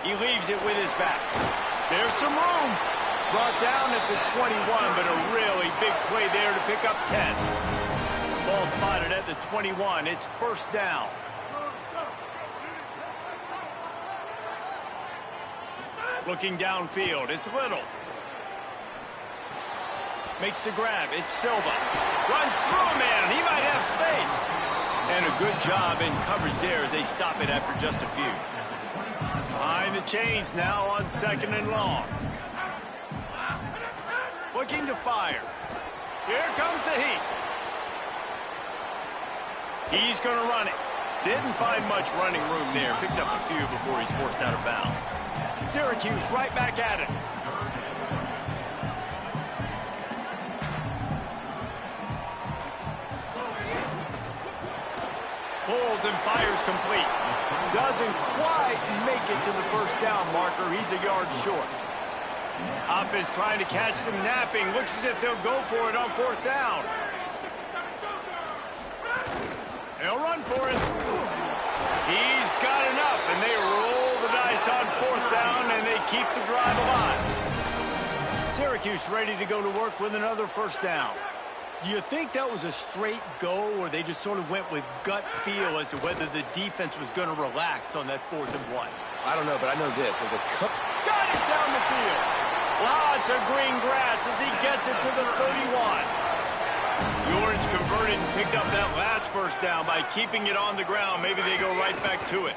He leaves it with his back. There's some room. Brought down at the 21, but a really big play there to pick up 10. Ball spotted at the 21. It's first down. Looking downfield, it's Little. Makes the grab, it's Silva. Runs through a man, he might have space. And a good job in coverage there as they stop it after just a few. Behind the chains now on 2nd and long. Looking to fire. Here comes the heat. He's going to run it. Didn't find much running room there. Picks up a few before he's forced out of bounds. Syracuse right back at it. Pulls and fires complete. Doesn't quite make it to the first down marker. He's a yard short. Offense trying to catch them napping. Looks as if they'll go for it on 4th down. They'll run for it. He's got enough, and they roll the dice on 4th down, and they keep the drive alive. Syracuse ready to go to work with another first down. Do you think that was a straight go, or they just sort of went with gut feel as to whether the defense was going to relax on that 4th and 1? I don't know, but I know this. As a got it down the field. Lots of green grass as he gets it to the 31. The Orange converted and picked up that last first down by keeping it on the ground. Maybe they go right back to it.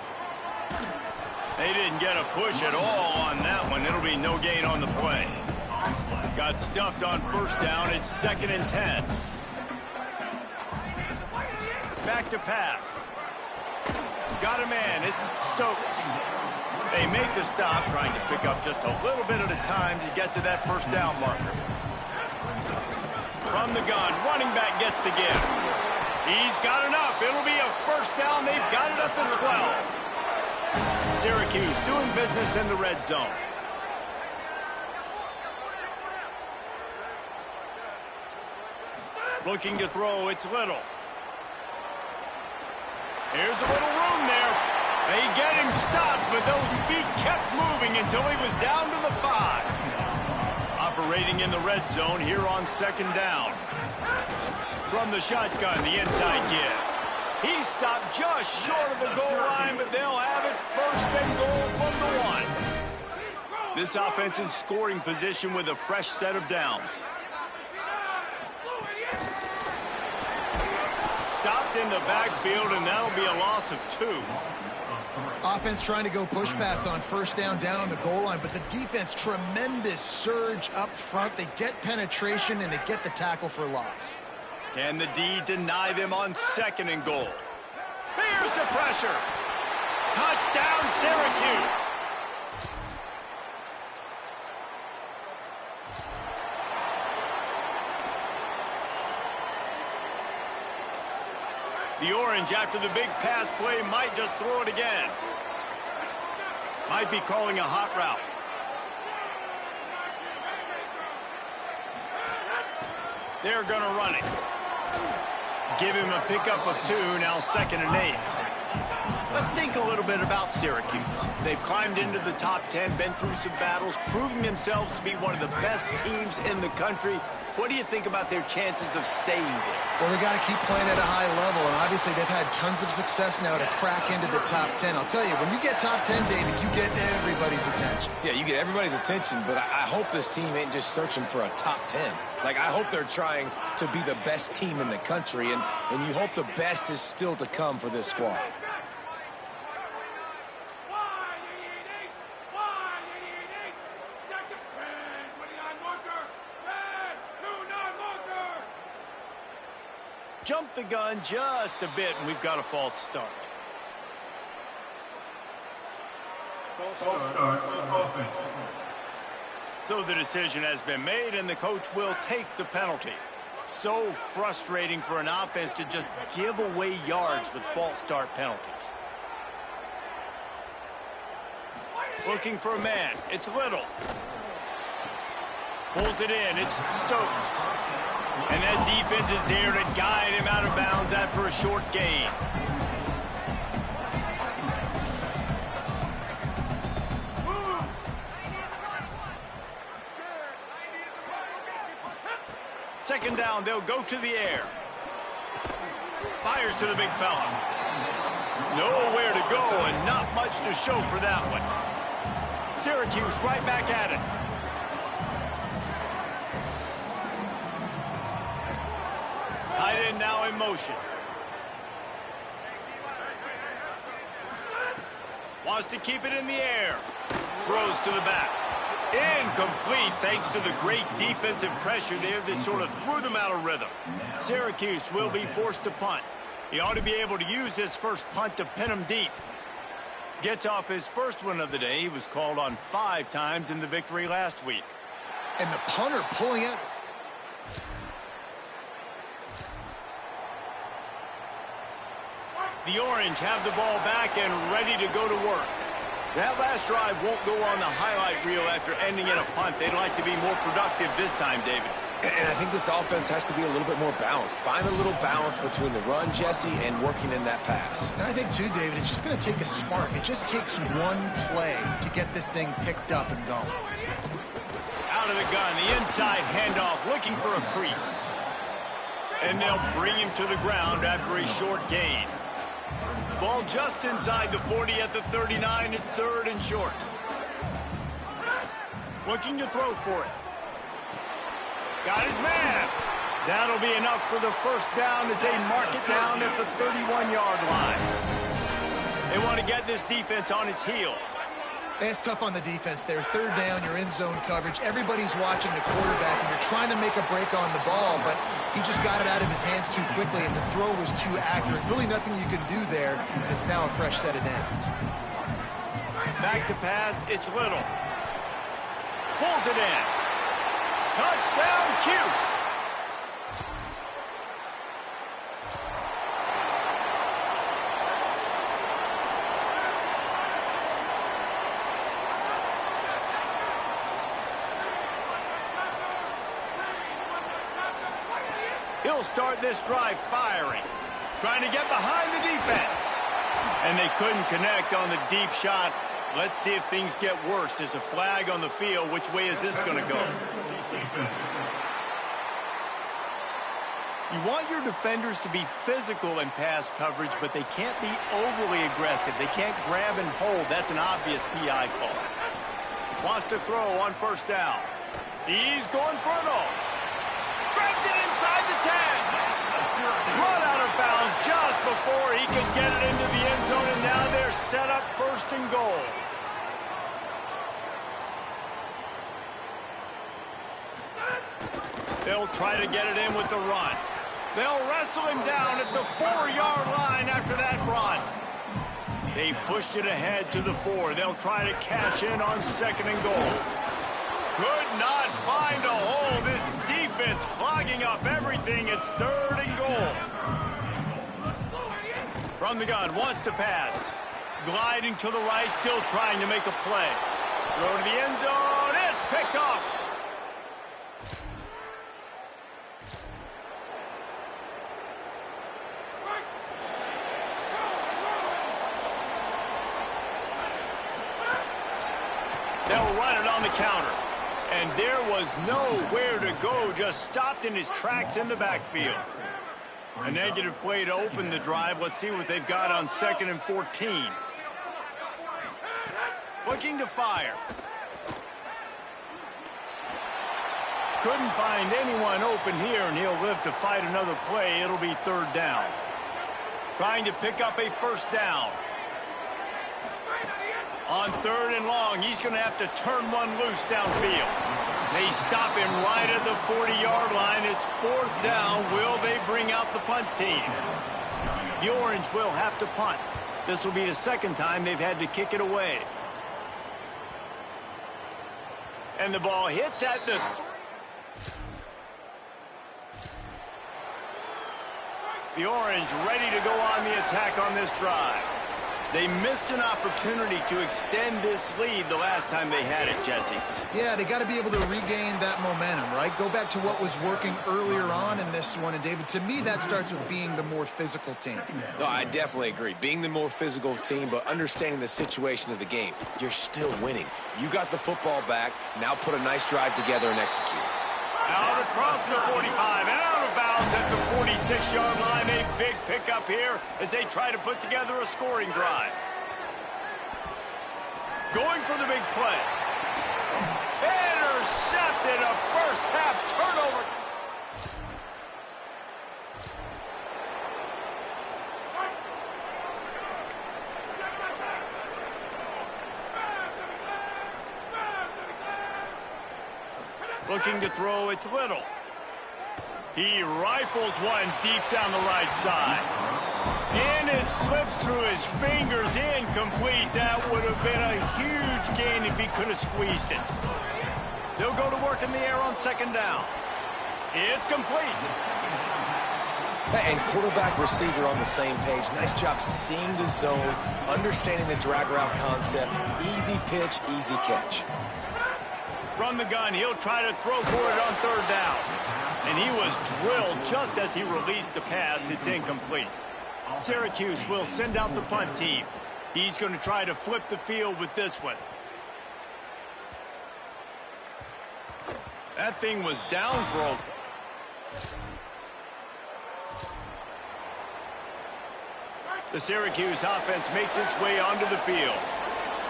They didn't get a push at all on that one. It'll be no gain on the play. Got stuffed on first down. It's 2nd and 10. Back to pass. Got a man. It's Stokes. They make the stop, trying to pick up just a little bit at a time to get to that first down marker. From the gun, running back gets to give. He's got enough. It'll be a first down. They've got it up to 12. Syracuse doing business in the red zone. Looking to throw, it's Little. Here's a little room there. They get him stopped, but those feet kept moving until he was down to the 5. Operating in the red zone here on 2nd down. From the shotgun, the inside give. He stopped just short of the goal line, but they'll have it 1st and goal from the 1. This offense in scoring position with a fresh set of downs. Stopped in the backfield, and that'll be a loss of 2. Offense trying to go push pass on first down on the goal line, but the defense, tremendous surge up front. They get penetration, and they get the tackle for loss. Can the D deny them on 2nd and goal? Here's the pressure. Touchdown, Syracuse. The Orange, after the big pass play, might just throw it again. Might be calling a hot route. They're going to run it. Give him a pickup of 2, now 2nd and 8. Let's think a little bit about Syracuse. They've climbed into the top 10, been through some battles, proving themselves to be one of the best teams in the country. What do you think about their chances of staying there? Well, they got to keep playing at a high level, and obviously they've had tons of success now to crack into the top 10. I'll tell you, when you get top 10, David, you get everybody's attention. Yeah, you get everybody's attention, but I hope this team ain't just searching for a top 10. Like, I hope they're trying to be the best team in the country, and you hope the best is still to come for this squad. Jump the gun just a bit, and we've got a false start. False start, offense. So the decision has been made, and the coach will take the penalty. So frustrating for an offense to just give away yards with false start penalties. Looking for a man. It's Little. Pulls it in. It's Stokes. And that defense is there to guide him out of bounds after a short gain. Second down, they'll go to the air. Fires to the big fella. Nowhere to go and not much to show for that one. Syracuse right back at it. Tight end now in motion. Wants to keep it in the air. Throws to the back. Incomplete thanks to the great defensive pressure there that sort of threw them out of rhythm. Syracuse will be forced to punt. He ought to be able to use this first punt to pin him deep. Gets off his first one of the day. He was called on 5 times in the victory last week. And the punter pulling out. The Orange have the ball back and ready to go to work. That last drive won't go on the highlight reel after ending in a punt. They'd like to be more productive this time, David. And I think this offense has to be a little bit more balanced. Find a little balance between the run, Jesse, and working in that pass. And I think, too, David, it's just going to take a spark. It just takes one play to get this thing picked up and going. Out of the gun, the inside handoff, looking for a crease. And they'll bring him to the ground after a short gain. Ball just inside the 40 at the 39. It's 3rd and short. Looking to throw for it. Got his man. That'll be enough for the first down as they mark it down at the 31-yard line. They want to get this defense on its heels. It's tough on the defense there. 3rd down, you're in zone coverage. Everybody's watching the quarterback, and you're trying to make a break on the ball, but he just got it out of his hands too quickly, and the throw was too accurate. Really nothing you can do there, and it's now a fresh set of downs. Back to pass, it's Little. Pulls it in. Touchdown, Cuse. He'll start this drive firing, trying to get behind the defense. And they couldn't connect on the deep shot. Let's see if things get worse. There's a flag on the field. Which way is this going to go? You want your defenders to be physical in pass coverage, but they can't be overly aggressive. They can't grab and hold. That's an obvious PI call. Wants to throw on 1st down. He's going for it all. Grabs it inside the 10. Run out of bounds just before he could get it into the end zone, and now they're set up 1st and goal. They'll try to get it in with the run. They'll wrestle him down at the 4-yard line after that run. They've pushed it ahead to the 4. They'll try to cash in on 2nd and goal. Could not find a hole. This defense clogging up everything. It's 3rd and goal. From the gun, wants to pass. Gliding to the right, still trying to make a play. Throw to the end zone. It's picked off. They'll run it on the counter. And there was nowhere to go, just stopped in his tracks in the backfield. A negative play to open the drive. Let's see what they've got on 2nd and 14. Looking to fire. Couldn't find anyone open here, and he'll live to fight another play. It'll be 3rd down. Trying to pick up a 1st down. On 3rd and long, he's going to have to turn one loose downfield. They stop him right at the 40-yard line. It's 4th down. Will they bring out the punt team? The Orange will have to punt. This will be the 2nd time they've had to kick it away. And the ball hits at the... The Orange ready to go on the attack on this drive. They missed an opportunity to extend this lead the last time they had it, Jesse. Yeah, they got to be able to regain that momentum, right? Go back to what was working earlier on in this one. And, David, to me, that starts with being the more physical team. No, I definitely agree. Being the more physical team, but understanding the situation of the game. You're still winning. You got the football back. Now put a nice drive together and execute. Out across the 45 and out of bounds at the 46-yard line. A big pickup here as they try to put together a scoring drive. Going for the big play. Intercepted, a first-half turnover. Looking to throw, it's Little. He rifles one deep down the right side. And it slips through his fingers, incomplete. That would have been a huge gain if he could have squeezed it. They'll go to work in the air on second down. It's complete. And quarterback, receiver on the same page. Nice job seeing the zone, understanding the drag route concept. Easy pitch, easy catch. From the gun, he'll try to throw for it on third down. And he was drilled just as he released the pass. It's incomplete. Syracuse will send out the punt team. He's going to try to flip the field with this one. That thing was down for a... The Syracuse offense makes its way onto the field.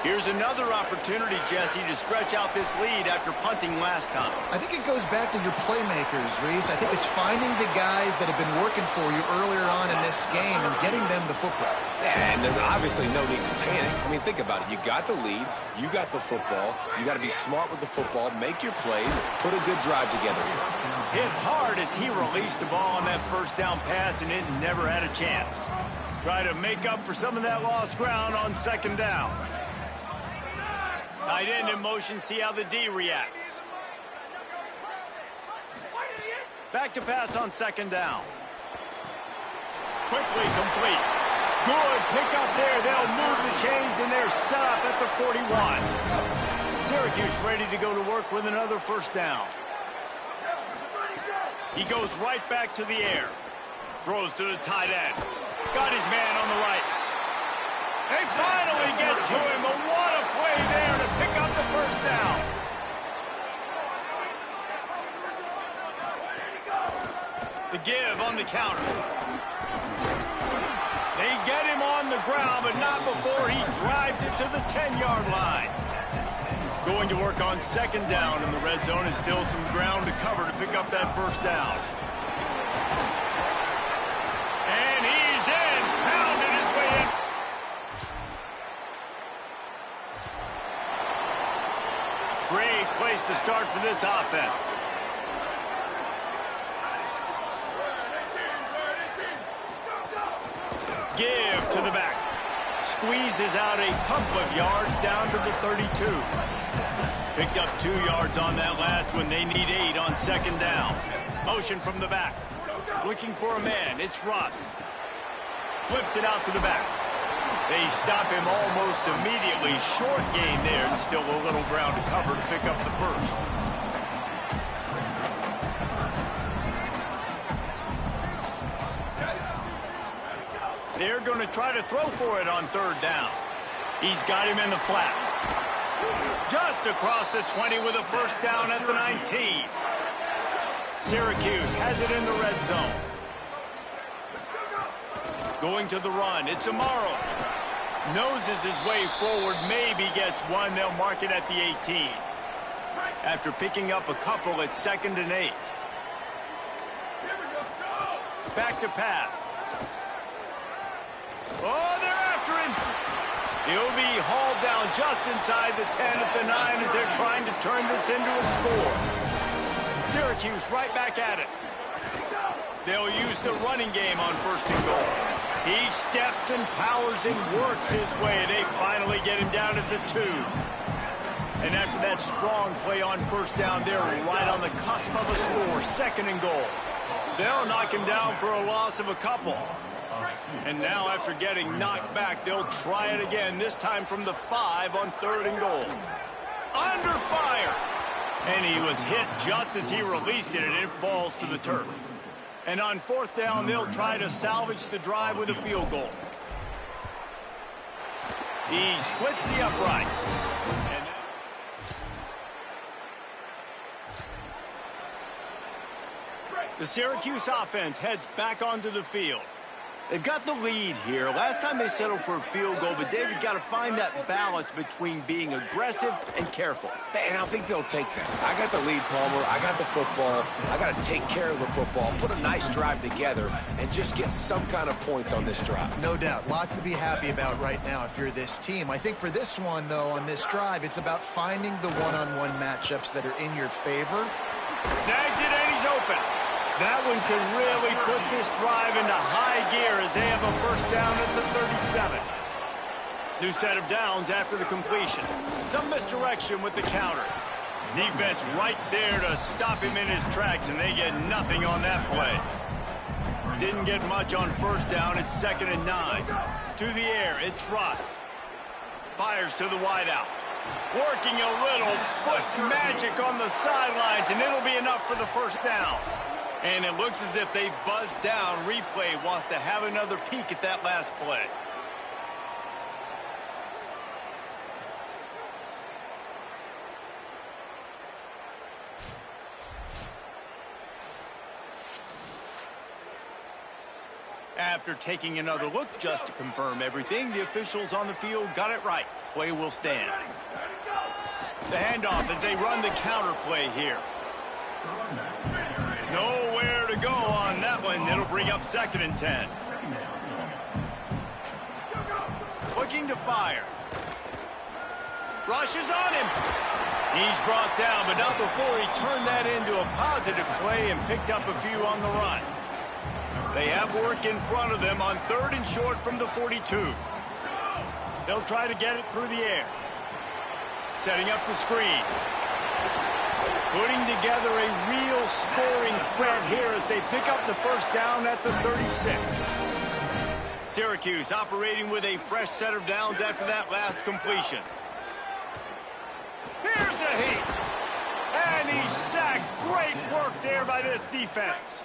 Here's another opportunity, Jesse, to stretch out this lead after punting last time. I think it goes back to your playmakers, Reese. I think it's finding the guys that have been working for you earlier on in this game and getting them the football. Yeah, and there's obviously no need to panic. I mean, think about it. You got the lead. You got the football. You got to be smart with the football, make your plays, put a good drive together here. Hit hard as he released the ball on that first down pass, and it never had a chance. Try to make up for some of that lost ground on second down. Tight end in motion, see how the D reacts. Back to pass on second down. Quickly complete. Good pickup there. They'll move the chains, and they're set up at the 41. Syracuse ready to go to work with another first down. He goes right back to the air. Throws to the tight end. Got his man on the right. They finally get to him. But what a play there to pick up the first down. The give on the counter. They get him on the ground, but not before he drives it to the 10-yard line. Going to work on second down in the red zone is still some ground to cover to pick up that first down. And he's in, pounding his way in. Great place to start for this offense. Give to the back. Squeezes out a couple of yards down to the 32. Picked up 2 yards on that last one. They need 8 on second down. Motion from the back. Looking for a man. It's Russ. Flips it out to the back. They stop him almost immediately. Short gain there, and still a little ground to cover to pick up the first. They're going to try to throw for it on third down. He's got him in the flat. Just across the 20 with a first down at the 19. Syracuse has it in the red zone. Going to the run. It's Amaro. Noses his way forward. Maybe gets one. They'll mark it at the 18. After picking up a couple, it's 2nd and 8. Back to pass. Oh, they're after him. He'll be hauled down just inside the 10 at the 9 as they're trying to turn this into a score. Syracuse right back at it. They'll use the running game on 1st and goal. He steps and powers and works his way. They finally get him down at the 2. And after that strong play on 1st down, they're right on the cusp of a score. 2nd and goal. They'll knock him down for a loss of a couple. And now after getting knocked back, they'll try it again, this time from the 5 on 3rd and goal. Under fire! And he was hit just as he released it, and it falls to the turf. And on 4th down, they'll try to salvage the drive with a field goal. He splits the uprights. And The Syracuse offense heads back onto the field. They've got the lead here. Last time they settled for a field goal, but David got to find that balance between being aggressive and careful. And I think they'll take that. I got the lead, Palmer. I got the football. I got to take care of the football, put a nice drive together, and just get some kind of points on this drive. No doubt. Lots to be happy about right now if you're this team. I think for this one, though, on this drive, it's about finding the one-on-one matchups that are in your favor. Snags it, and he's open. That one could really put this drive into high gear as they have a first down at the 37. New set of downs after the completion. Some misdirection with the counter. Defense right there to stop him in his tracks, and they get nothing on that play. Didn't get much on first down. It's 2nd and 9. To the air, it's Russ. Fires to the wideout. Working a little foot magic on the sidelines, and it'll be enough for the first down. And it looks as if they've buzzed down. Replay wants to have another peek at that last play. After taking another look just to confirm everything, the officials on the field got it right. Play will stand. The handoff as they run the counter play here. Nowhere to go on that one. It'll bring up 2nd and 10. Looking to fire. Rushes on him. He's brought down, but not before he turned that into a positive play and picked up a few on the run. They have work in front of them on 3rd and short from the 42. They'll try to get it through the air. Setting up the screen. Putting together a real scoring threat here as they pick up the first down at the 36. Syracuse operating with a fresh set of downs after that last completion. Here's a heat. And he's sacked. Great work there by this defense.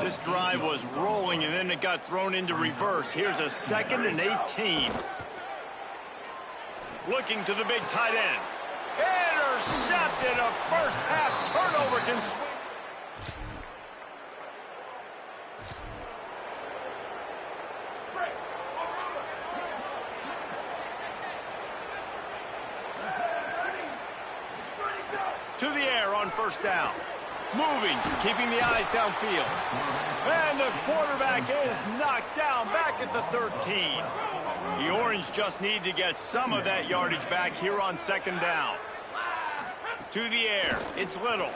This drive was rolling, and then it got thrown into reverse. Here's a 2nd and 18. Looking to the big tight end. Intercepted. A first half turnover can swing. To the air on first down. Moving, keeping the eyes downfield. And the quarterback is knocked down back at the 13. The Orange just need to get some of that yardage back here on 2nd down. To the air, it's Little.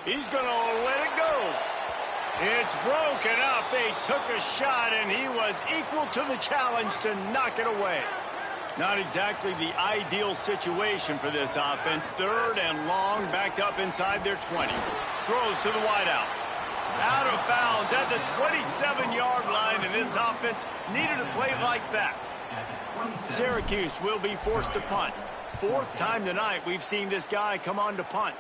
He's going to let it go. It's broken up. They took a shot, and he was equal to the challenge to knock it away. Not exactly the ideal situation for this offense. 3rd and long, backed up inside their 20. Throws to the wideout. Out of bounds at the 27-yard line, and this offense needed a play like that. Syracuse will be forced to punt. 4th time tonight we've seen this guy come on to punt.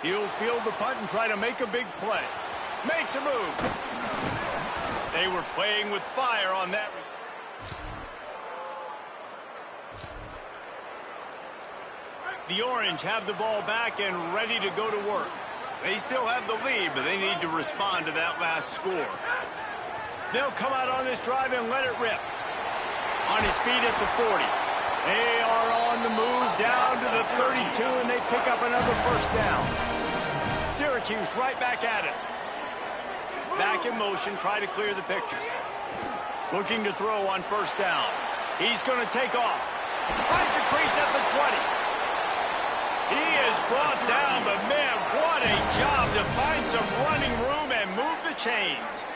He'll field the punt and try to make a big play. Makes a move. They were playing with fire on that. The Orange have the ball back and ready to go to work. They still have the lead, but they need to respond to that last score. They'll come out on this drive and let it rip. On his feet at the 40. They are on the move down to the 32, and they pick up another first down. Syracuse right back at it. Back in motion, try to clear the picture. Looking to throw on first down. He's going to take off. Finds a crease at the 20. He is brought down, but man, what a job to find some running room and move the chains.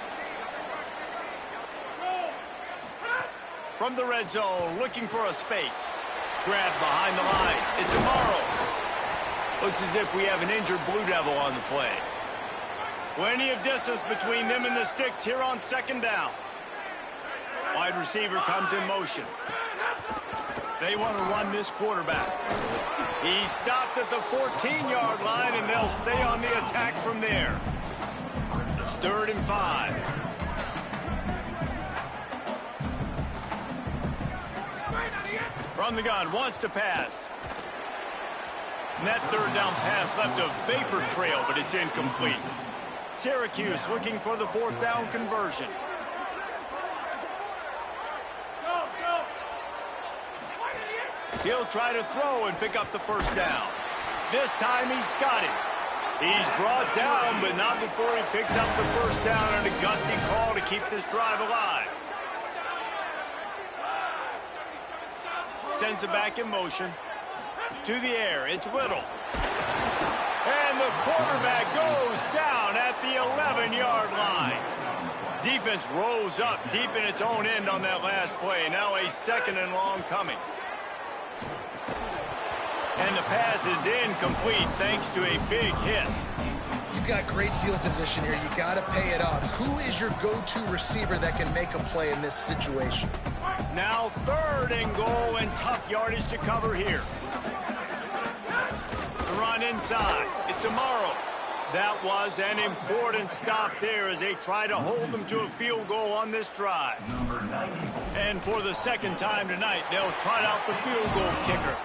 From the red zone, looking for a space. Grab behind the line. It's Amaro. Looks as if we have an injured Blue Devil on the play. Plenty of distance between them and the sticks here on 2nd down. Wide receiver comes in motion. They want to run this quarterback. He stopped at the 14-yard line, and they'll stay on the attack from there. It's 3rd and 5. From the gun, wants to pass. And that third down pass left a vapor trail, but it's incomplete. Syracuse looking for the fourth down conversion. He'll try to throw and pick up the first down. This time he's got it. He's brought down, but not before he picks up the first down and a gutsy call to keep this drive alive. Sends it back in motion. To the air, it's Little. And the quarterback goes down at the 11-yard line. Defense rose up deep in its own end on that last play. Now a second and long coming. And the pass is incomplete thanks to a big hit. You've got great field position here. You got to pay it off. Who is your go-to receiver that can make a play in this situation? Now third and goal and tough yardage to cover here. The run inside. It's Amaro. That was an important stop there as they try to hold them to a field goal on this drive. And for the second time tonight, they'll trot out the field goal kicker.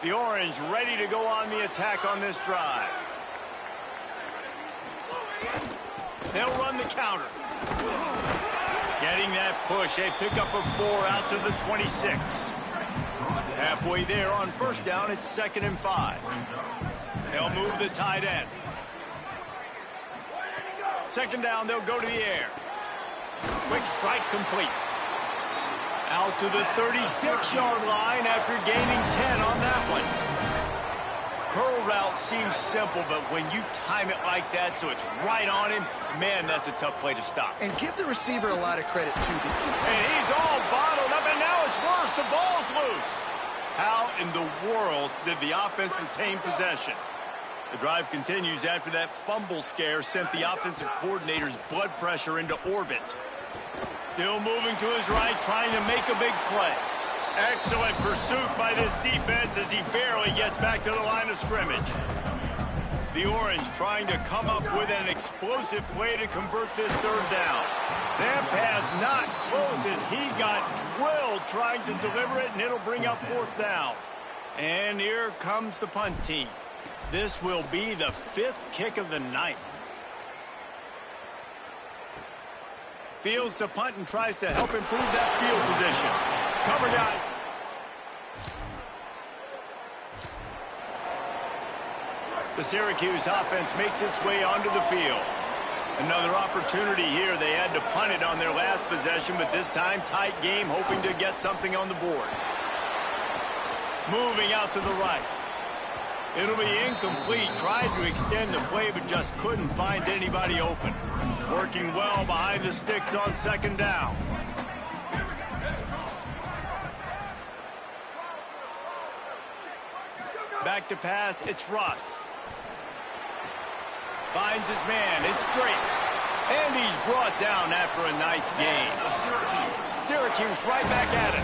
The Orange ready to go on the attack on this drive. They'll run the counter. Getting that push, a pickup of 4 out to the 26. Halfway there on first down, it's 2nd and 5. They'll move the tight end. Second down, they'll go to the air. Quick strike complete. Out to the 36-yard line after gaining 10 on that one. Curl route seems simple, but when you time it like that so it's right on him, man, that's a tough play to stop. And give the receiver a lot of credit, too. And he's all bottled up, and now it's worse. The ball's loose. How in the world did the offense retain possession? The drive continues after that fumble scare sent the offensive coordinator's blood pressure into orbit. Still moving to his right, trying to make a big play. Excellent pursuit by this defense as he barely gets back to the line of scrimmage. The Orange trying to come up with an explosive play to convert this third down. That pass not close as he got drilled trying to deliver it, and it'll bring up fourth down. And here comes the punt team. This will be the 5th kick of the night. Fields to punt and tries to help improve that field position. Cover guys. The Syracuse offense makes its way onto the field. Another opportunity here. They had to punt it on their last possession, but this time tight game, hoping to get something on the board. Moving out to the right. It'll be incomplete. Tried to extend the play, but just couldn't find anybody open. Working well behind the sticks on second down. Back to pass, it's Russ. Finds his man, it's Drake. And he's brought down after a nice gain. Syracuse right back at it.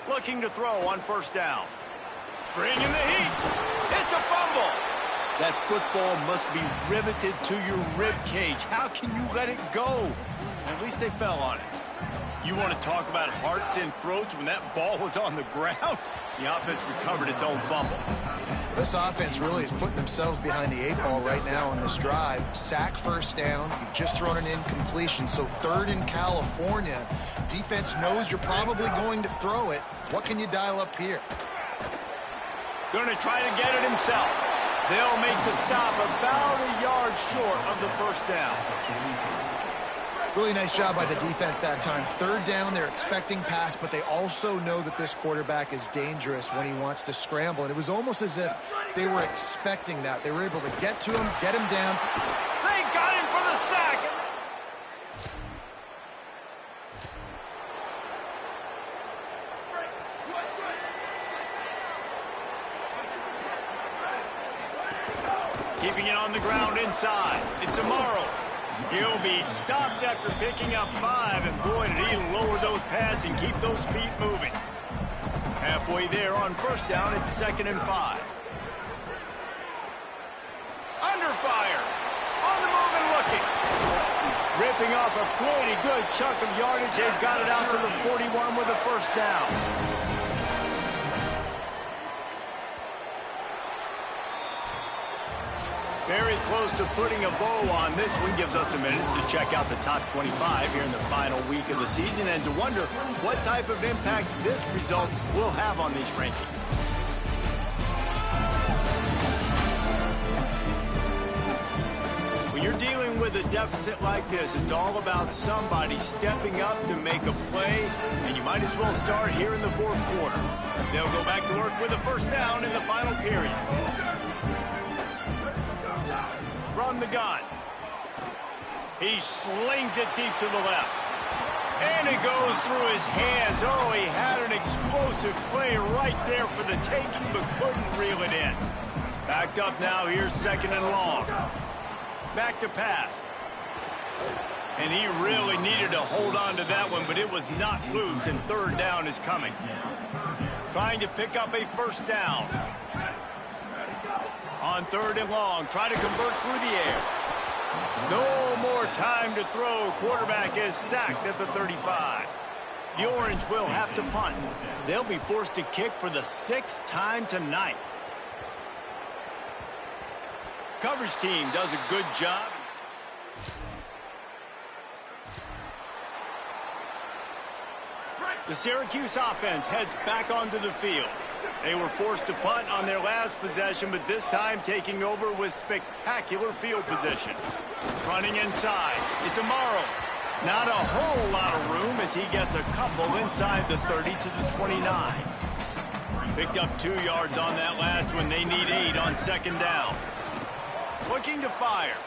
Looking to throw on first down. Bringing the heat. It's a fumble. That football must be riveted to your rib cage. How can you let it go? At least they fell on it. You want to talk about hearts and throats when that ball was on the ground? The offense recovered its own fumble. This offense really is putting themselves behind the 8 ball right now on this drive. Sack first down. You've just thrown an incompletion, so 3rd in California. Defense knows you're probably going to throw it. What can you dial up here? Going to try to get it himself. They'll make the stop about a yard short of the first down. Really nice job by the defense that time. 3rd down, they're expecting pass, but they also know that this quarterback is dangerous when he wants to scramble. And it was almost as if they were expecting that. They were able to get to him, get him down. They got him for the sack. Keeping it on the ground inside. It's Amaro. He'll be stopped after picking up 5, and boy, did he lower those pads and keep those feet moving. Halfway there on first down, it's 2nd and 5. under fire. On the move and looking. Ripping off a pretty good chunk of yardage. They've got it out to the 41 with a first down. Very close to putting a bow on this one. Gives us a minute to check out the top 25 here in the final week of the season and to wonder what type of impact this result will have on these rankings. When you're dealing with a deficit like this, it's all about somebody stepping up to make a play, and you might as well start here in the fourth quarter. They'll go back to work with a first down in the final period. From the gun. He slings it deep to the left. And it goes through his hands. Oh, he had an explosive play right there for the taking, but couldn't reel it in. Backed up now, here's second and long. Back to pass. And he really needed to hold on to that one, but it was not loose, and third down is coming. Trying to pick up a first down. On third and long, try to convert through the air. No more time to throw. Quarterback is sacked at the 35. The Orange will have to punt. They'll be forced to kick for the 6th time tonight. Coverage team does a good job. The Syracuse offense heads back onto the field. They were forced to punt on their last possession, but this time taking over with spectacular field position. Running inside. It's Amaro. Not a whole lot of room as he gets a couple inside the 30 to the 29. Picked up 2 yards on that last one. They need 8 on second down. Looking to fire.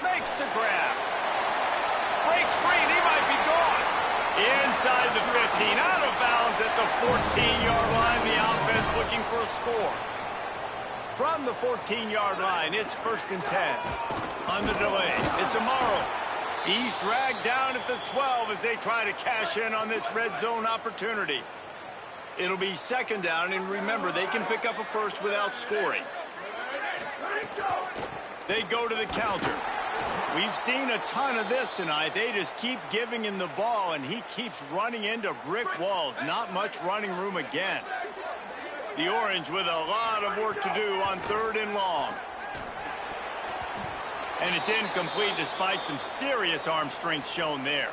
Makes the grab. Breaks free and he might be gone. Inside the 15, out of bounds at the 14-yard line. The offense looking for a score. From the 14-yard line, it's 1st and 10. On the delay, it's Amaro. He's dragged down at the 12 as they try to cash in on this red zone opportunity. It'll be second down, and remember, they can pick up a first without scoring. They go to the counter. We've seen a ton of this tonight. They just keep giving him the ball, and he keeps running into brick walls. Not much running room again. The Orange with a lot of work to do on third and long. And it's incomplete despite some serious arm strength shown there.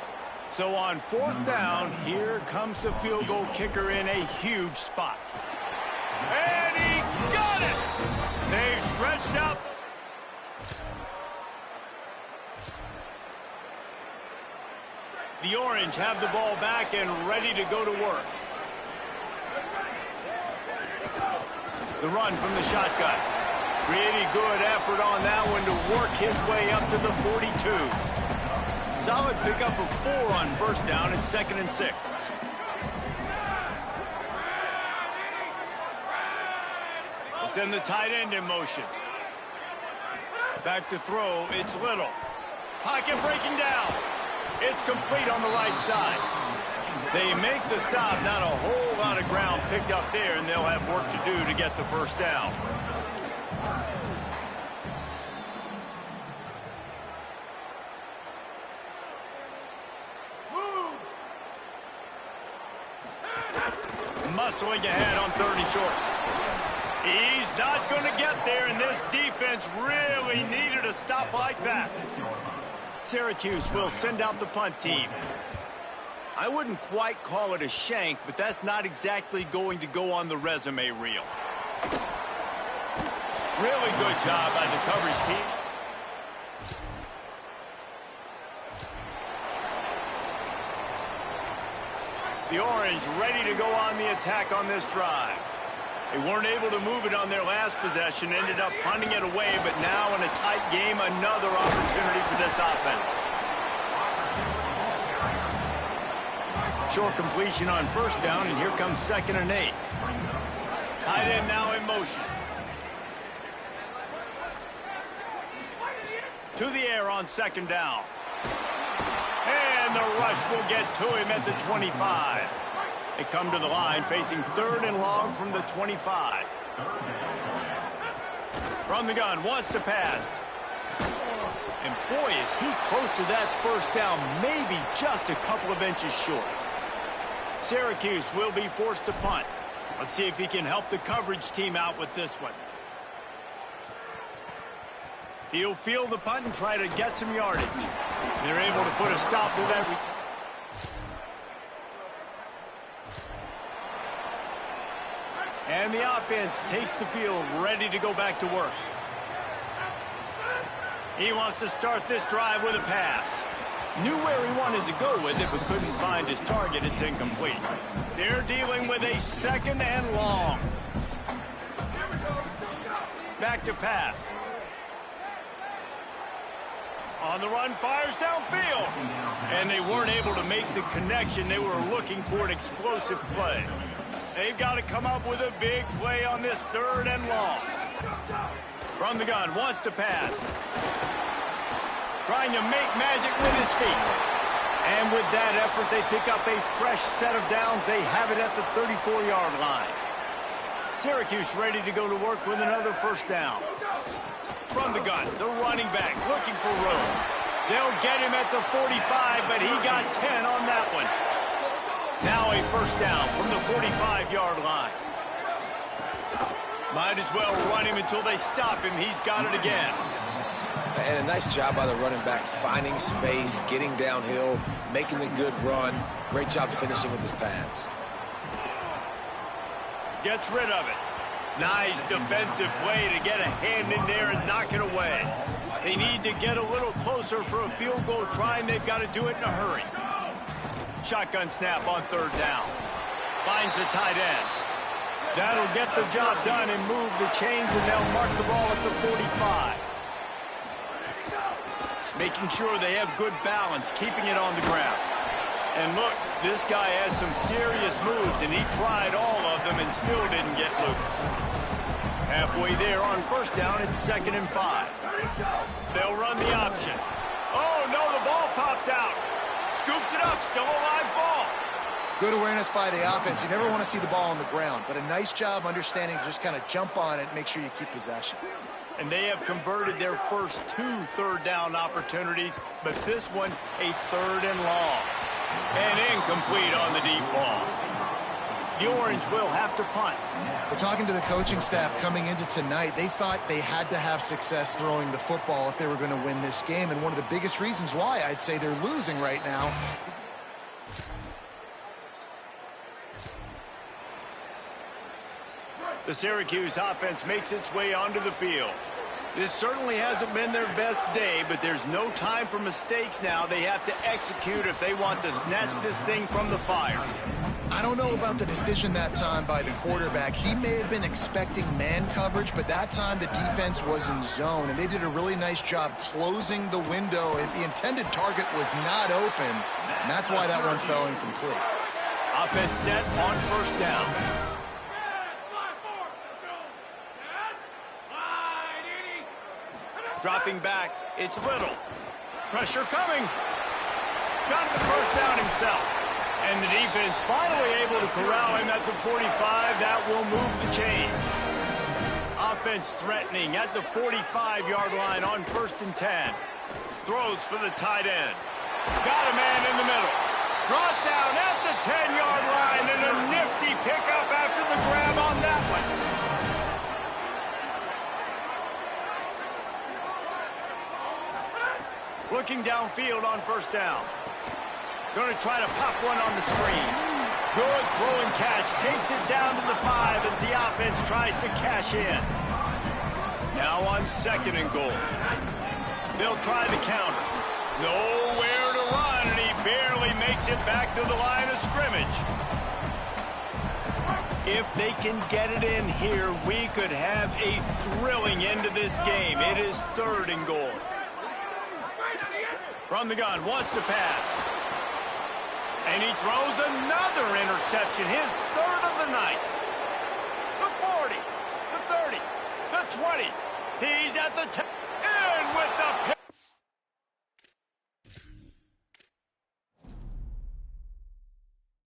So on fourth down, here comes the field goal kicker in a huge spot. And he got it! They've stretched out. The Orange have the ball back and ready to go to work. The run from the shotgun. Pretty good effort on that one to work his way up to the 42. Solid pickup of 4 on first down. It's 2nd and 6. We'll send the tight end in motion. Back to throw. It's Little. Pocket breaking down. It's complete on the right side. They make the stop. Not a whole lot of ground picked up there, and they'll have work to do to get the first down. Muscling ahead on 3rd and short. He's not going to get there, and this defense really needed a stop like that. Syracuse will send out the punt team. I wouldn't quite call it a shank, but that's not exactly going to go on the resume reel. Really good job by the coverage team. The Orange ready to go on the attack on this drive. They weren't able to move it on their last possession, ended up punting it away, but now in a tight game, another opportunity for this offense. Short completion on first down, and here comes 2nd and 8. Tight end now in motion. To the air on 2nd down. And the rush will get to him at the 25. They come to the line facing 3rd and long from the 25. From the gun, wants to pass. And boy, is he close to that first down, maybe just a couple of inches short. Syracuse will be forced to punt. Let's see if he can help the coverage team out with this one. He'll field the punt and try to get some yardage. They're able to put a stop to that return. And the offense takes the field, ready to go back to work. He wants to start this drive with a pass. Knew where he wanted to go with it, but couldn't find his target. It's incomplete. They're dealing with a 2nd and long. Back to pass. On the run, fires downfield. And they weren't able to make the connection. They were looking for an explosive play. They've got to come up with a big play on this 3rd and long. From the gun, wants to pass. Trying to make magic with his feet. And with that effort, they pick up a fresh set of downs. They have it at the 34-yard line. Syracuse ready to go to work with another 1st down. From the gun, the running back looking for room. They'll get him at the 45, but he got 10 on that one. Now a 1st down from the 45-yard line. Might as well run him until they stop him. He's got it again. And a nice job by the running back, finding space, getting downhill, making the good run. Great job finishing with his pads. Gets rid of it. Nice defensive play to get a hand in there and knock it away. They need to get a little closer for a field goal try, and they've got to do it in a hurry. Shotgun snap on 3rd down. Finds the tight end. That'll get the job done and move the chains, and they'll mark the ball at the 45. Making sure they have good balance, keeping it on the ground. And look, this guy has some serious moves, and he tried all of them and still didn't get loose. Halfway there on 1st down, it's 2nd and 5. They'll run the option. Oh, no, the ball popped out. Scoops it up, still a live ball. Good awareness by the offense. You never want to see the ball on the ground, but a nice job understanding to just kind of jump on it and make sure you keep possession. And they have converted their first 2 3rd down opportunities, but this one a 3rd and long. And incomplete on the deep ball. The Orange will have to punt. We're talking to the coaching staff coming into tonight. They thought they had to have success throwing the football if they were going to win this game. And one of the biggest reasons why I'd say they're losing right now. The Syracuse offense makes its way onto the field. This certainly hasn't been their best day, but there's no time for mistakes now. They have to execute if they want to snatch this thing from the fire. I don't know about the decision that time by the quarterback. He may have been expecting man coverage, but that time the defense was in zone, and they did a really nice job closing the window. The intended target was not open, and that's why that one fell incomplete. Offense set on 1st down. Dropping back, it's Little. Pressure coming. Got the 1st down himself. And the defense finally able to corral him at the 45. That will move the chain. Offense threatening at the 45-yard line on 1st and 10. Throws for the tight end. Got a man in the middle. Brought down at the 10-yard line, and a nifty pickup after the grab on that one. Looking downfield on 1st down. Going to try to pop one on the screen. Good throw and catch. Takes it down to the 5 as the offense tries to cash in. Now on 2nd and goal. They'll try the counter. Nowhere to run, and he barely makes it back to the line of scrimmage. If they can get it in here, we could have a thrilling end to this game. It is 3rd and goal. From the gun, wants to pass. And he throws another interception, his 3rd of the night. The 40, the 30, the 20. He's at the 10.